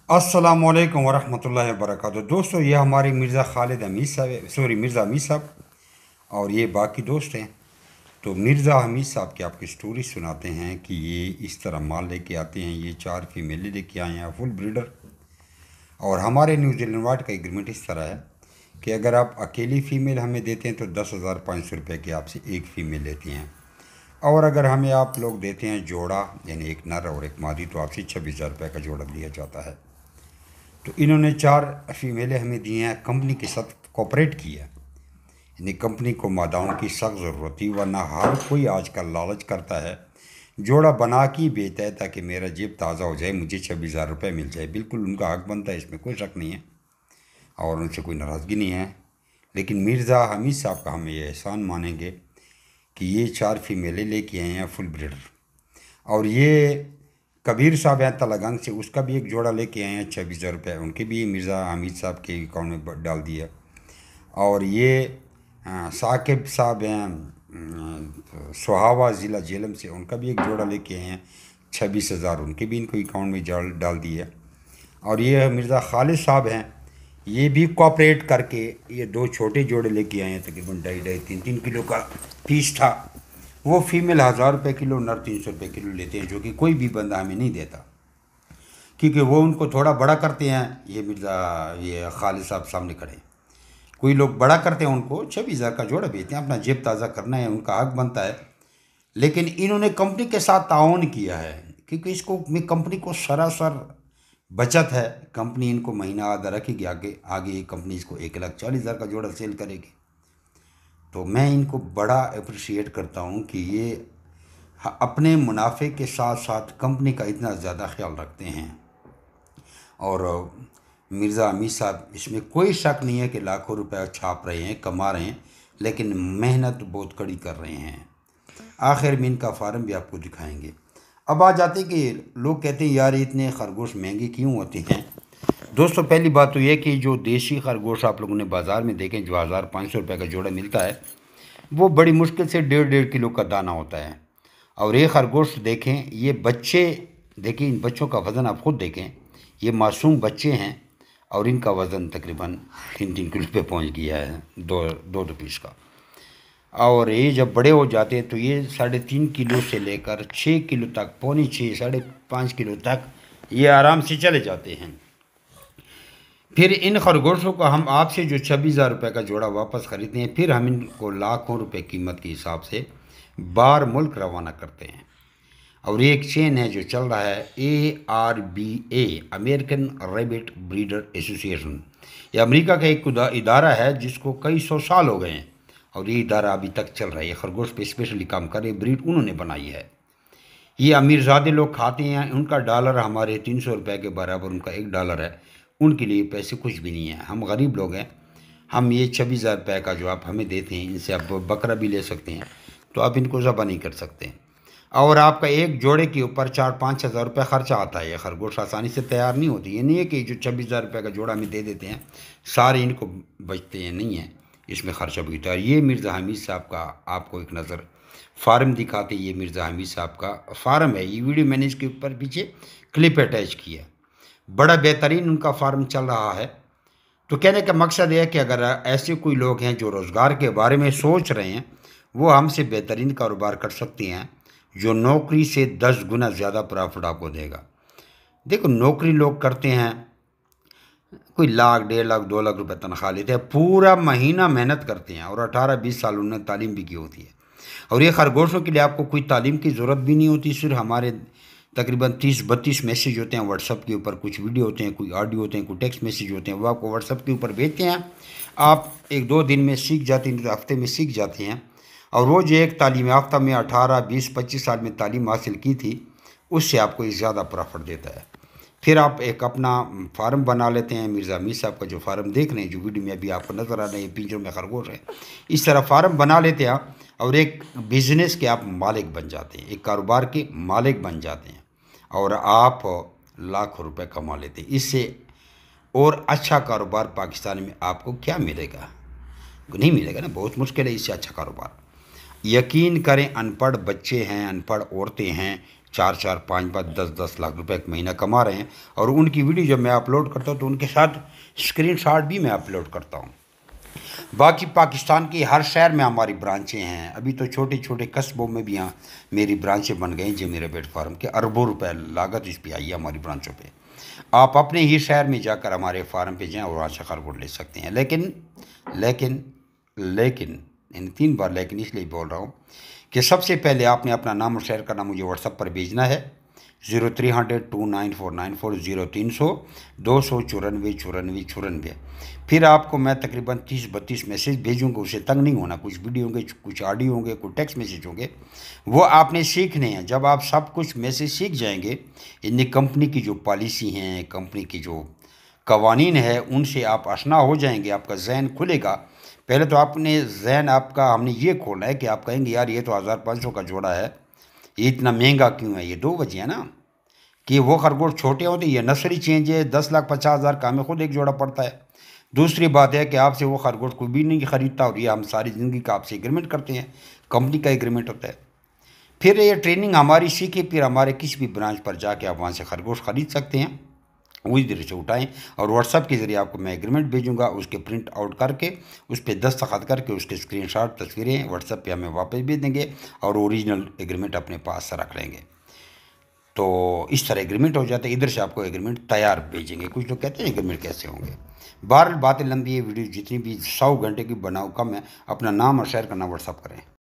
अस्सलामुअलैकुम वरहमतुल्लाहि वबरकातुहू। दोस्तों, ये हमारे मिर्ज़ा खालिद हमीद साहब, सॉरी मिर्ज़ा हमीद साहब, और ये बाकी दोस्त हैं। तो मिर्ज़ा हमीद साहब की आपकी स्टोरी सुनाते हैं कि ये इस तरह माल लेके आते हैं। ये 4 फीमेलें लेके आए हैं, फुल ब्रीडर। और हमारे न्यूजीलैंड वार्ड का एग्रीमेंट इस तरह है कि अगर आप अकेली फ़ीमेल हमें देते हैं तो 10,500 रुपये की आपसे एक फ़ीमेल लेती हैं, और अगर हमें आप लोग देते हैं जोड़ा, यानी एक नर और एक मादी, तो आपसे 26,000 रुपये का जोड़ा दिया जाता है। तो इन्होंने 4 फीमेलें हमें दी हैं, कंपनी के साथ कोऑपरेट किया। यानी कंपनी को मादाओं की सख्त ज़रूरत थी, वरना हर कोई आजकल लालच करता है, जोड़ा बना के ही बेचता है ताकि मेरा जेब ताज़ा हो जाए, मुझे 26,000 रुपये मिल जाए। बिल्कुल उनका हक बनता है, इसमें कोई शक नहीं है और उनसे कोई नाराज़गी नहीं है। लेकिन मिर्ज़ा हमीद साहब का हम ये एहसान मानेंगे कि ये 4 फीमेलें लेके आए हैं फुल ब्रीडर। और ये कबीर साहब हैं तलागंग से, उसका भी एक जोड़ा लेके आए हैं 26,000 रुपये, उनके भी मिर्ज़ा हमीद साहब के अकाउंट में डाल दिया। और ये साकिब साहब हैं सुहावा ज़िला झेलम से, उनका भी एक जोड़ा लेके आए हैं 26,000, उनके भी इनको अकाउंट में डाल दिया। और ये मिर्ज़ा खालिद साहब हैं, ये भी कोऑपरेट करके ये 2 छोटे जोड़े लेके आए हैं, तकरीबन 2.5-3 किलो का पीस था। वो फीमेल 1,000 रुपये किलो, नर 300 रुपये किलो लेते हैं, जो कि कोई भी बंदा हमें नहीं देता, क्योंकि वो उनको थोड़ा बड़ा करते हैं। ये खालिद साहब सामने खड़े हैं। कोई लोग बड़ा करते हैं, उनको 26,000 का जोड़ा बेचते हैं, अपना जेब ताज़ा करना है, उनका हक बनता है। लेकिन इन्होंने कंपनी के साथ ताउन किया है, क्योंकि इसको कंपनी को सरासर बचत है। कंपनी इनको महीना आधा रखेगी, आगे आगे ये कंपनी इसको 1,40,000 का जोड़ा सेल करेगी। तो मैं इनको बड़ा अप्रिशिएट करता हूँ कि ये अपने मुनाफे के साथ साथ कंपनी का इतना ज़्यादा ख्याल रखते हैं। और मिर्ज़ा अमीर साहब, इसमें कोई शक नहीं है कि लाखों रुपए छाप रहे हैं, कमा रहे हैं, लेकिन मेहनत बहुत कड़ी कर रहे हैं। आखिर में इनका फार्म भी आपको दिखाएंगे। अब आ जाते कि लोग कहते हैं यार इतने खरगोश महंगे क्यों होते हैं। दोस्तों, पहली बात तो यह कि जो देसी खरगोश आप लोगों ने बाज़ार में देखें, जो 1,500 रुपये का जोड़ा मिलता है, वो बड़ी मुश्किल से 1.5 किलो का दाना होता है। और ये खरगोश देखें, ये बच्चे देखें, इन बच्चों का वज़न आप खुद देखें, ये मासूम बच्चे हैं और इनका वज़न तकरीबन 3-3 किलो पे पहुंच गया है, दो पीस का। और ये जब बड़े हो जाते हैं तो ये 3.5 किलो से लेकर 6 किलो तक, पौने 6, 5.5 किलो तक ये आराम से चले जाते हैं। फिर इन खरगोशों को हम आपसे जो 26,000 रुपये का जोड़ा वापस ख़रीदते हैं, फिर हम इनको लाखों रुपए कीमत के हिसाब से बाहर मुल्क रवाना करते हैं। और एक चेन है जो चल रहा है, ARBA, American rabbit breeder association. ये अमेरिका का एक इदारा है जिसको कई 100 साल हो गए हैं, और ये इदारा अभी तक चल रहा है। ये खरगोश पे स्पेशली काम करे, ब्रीड उन्होंने बनाई है। ये अमीरजादे लोग खाते हैं, उनका डॉलर हमारे 300 रुपये के बराबर उनका $1 है। उनके लिए पैसे कुछ भी नहीं है। हम गरीब लोग हैं, हम ये 26,000 रुपये का जो आप हमें देते हैं, इनसे आप बकरा भी ले सकते हैं, तो आप इनको ज़बह नहीं कर सकते। और आपका एक जोड़े के ऊपर 4-5 हज़ार रुपये ख़र्चा आता है। ये खरगोश आसानी से तैयार नहीं होती। ये नहीं है कि जो 26,000 रुपये का जोड़ा हमें दे देते हैं सारे इनको बचते हैं, नहीं है, इसमें ख़र्चा भी होता है। ये मिर्ज़ा हमीद साहब का आपको एक नज़र फार्म दिखाते। ये मिर्ज़ा हमीद साहब का फार्म है। ये वीडियो मैंने इसके ऊपर पीछे क्लिप अटैच किया। बड़ा बेहतरीन उनका फार्म चल रहा है। तो कहने का मकसद यह है कि अगर ऐसे कोई लोग हैं जो रोज़गार के बारे में सोच रहे हैं, वो हमसे बेहतरीन कारोबार कर सकते हैं, जो नौकरी से 10 गुना ज़्यादा प्रॉफिट आपको देगा। देखो, नौकरी लोग करते हैं, कोई लाख, 1.5 लाख, 2 लाख रुपए तनख्वाह लेते हैं, पूरा महीना मेहनत करते हैं, और 18-20 साल उन्होंने तालीम भी की होती है। और ये खरगोशों के लिए आपको कोई तालीम की ज़रूरत भी नहीं होती। सिर्फ हमारे तकरीबन 30-32 मैसेज होते हैं व्हाट्सअप के ऊपर, कुछ वीडियो होते हैं, कोई ऑडियो होते हैं, कोई टेक्स्ट मैसेज होते हैं, वो आपको व्हाट्सअप के ऊपर भेजते हैं। आप 1-2 दिन में सीख जाते हैं, हफ्ते में सीख जाते हैं। और वो जो एक तालीम याफ्ता में 18-20-25 साल में तालीम हासिल की थी, उससे आपको ज़्यादा प्रॉफिट देता है। फिर आप एक अपना फार्म बना लेते हैं। मिर्ज़ा अमीर साहब का जो फार्म देख रहे हैं, जो वीडियो में अभी आपको नज़र आ रहे हैं, पिंजरों में खरगोश है, इस तरह फार्म बना लेते हैं आप, और एक बिज़नेस के आप मालिक बन जाते हैं, एक कारोबार के मालिक बन जाते हैं, और आप लाखों रुपए कमा लेते हैं। इससे और अच्छा कारोबार पाकिस्तान में आपको क्या मिलेगा? नहीं मिलेगा ना, बहुत मुश्किल है इससे अच्छा कारोबार। यकीन करें, अनपढ़ बच्चे हैं, अनपढ़ औरतें हैं, 4-4, 5-5, 10-10 लाख रुपए एक महीना कमा रहे हैं। और उनकी वीडियो जब मैं अपलोड करता हूँ तो उनके साथ स्क्रीनशॉट भी मैं अपलोड करता हूँ। बाकी पाकिस्तान के हर शहर में हमारी ब्रांचें हैं। अभी तो छोटे छोटे कस्बों में भी यहाँ मेरी ब्रांचें बन गई जी। मेरे बेट फार्म के अरबों रुपए लागत इस पर आई है हमारी ब्रांचों पे। आप अपने ही शहर में जाकर हमारे फार्म पे जाएं और वहाँ से खरगोश ले सकते हैं। लेकिन लेकिन लेकिन इन 3 बार लेकिन इसलिए बोल रहा हूँ कि सबसे पहले आपने अपना नाम और शहर का नाम मुझे व्हाट्सअप पर भेजना है 0300294940 300-294-94 फिर आपको मैं तकरीबन 30-32 मैसेज भेजूँगा। उससे तंग नहीं होना। कुछ वीडियो होंगे, कुछ ऑडियो होंगे, कुछ टेक्स्ट मैसेज होंगे, वो आपने सीखने हैं। जब आप सब कुछ मैसेज सीख जाएंगे, इन कंपनी की जो पॉलिसी हैं, कंपनी की जो कवानीन है, उनसे आप आशना हो जाएंगे, आपका जहन खुलेगा। पहले तो आपने जहन आपका हमने ये खोलना है कि आप कहेंगे यार ये तो 1500 का जोड़ा है, ये इतना महंगा क्यों है। ये 2 वजह है ना कि वो खरगोश छोटे होते, ये नर्सरी चेंज है, 10,50,000 का हमें खुद एक जोड़ा पड़ता है। दूसरी बात है कि आपसे वो खरगोश कोई भी नहीं खरीदता और ये हम सारी ज़िंदगी का आपसे एग्रीमेंट करते हैं, कंपनी का एग्रीमेंट होता है। फिर ये ट्रेनिंग हमारी सीखी, फिर हमारे किसी भी ब्रांच पर जाके आप वहाँ से खरगोश ख़रीद सकते हैं, उस तरह से उठाएं। और व्हाट्सअप के ज़रिए आपको मैं एग्रीमेंट भेजूंगा, उसके प्रिंट आउट करके उस पर दस्तखत करके उसके स्क्रीनशॉट तस्वीरें व्हाट्सअप पे हमें वापस भेज देंगे और ओरिजिनल एग्रीमेंट अपने पास रख लेंगे। तो इस तरह एग्रीमेंट हो जाता है। इधर से आपको एग्रीमेंट तैयार भेजेंगे। कुछ लोग कहते हैं एग्रीमेंट कैसे होंगे। बाहर बातें लंबी है, वीडियो जितनी भी 100 घंटे की बनाओ कम है। अपना नाम और शेयर करना व्हाट्सअप करें।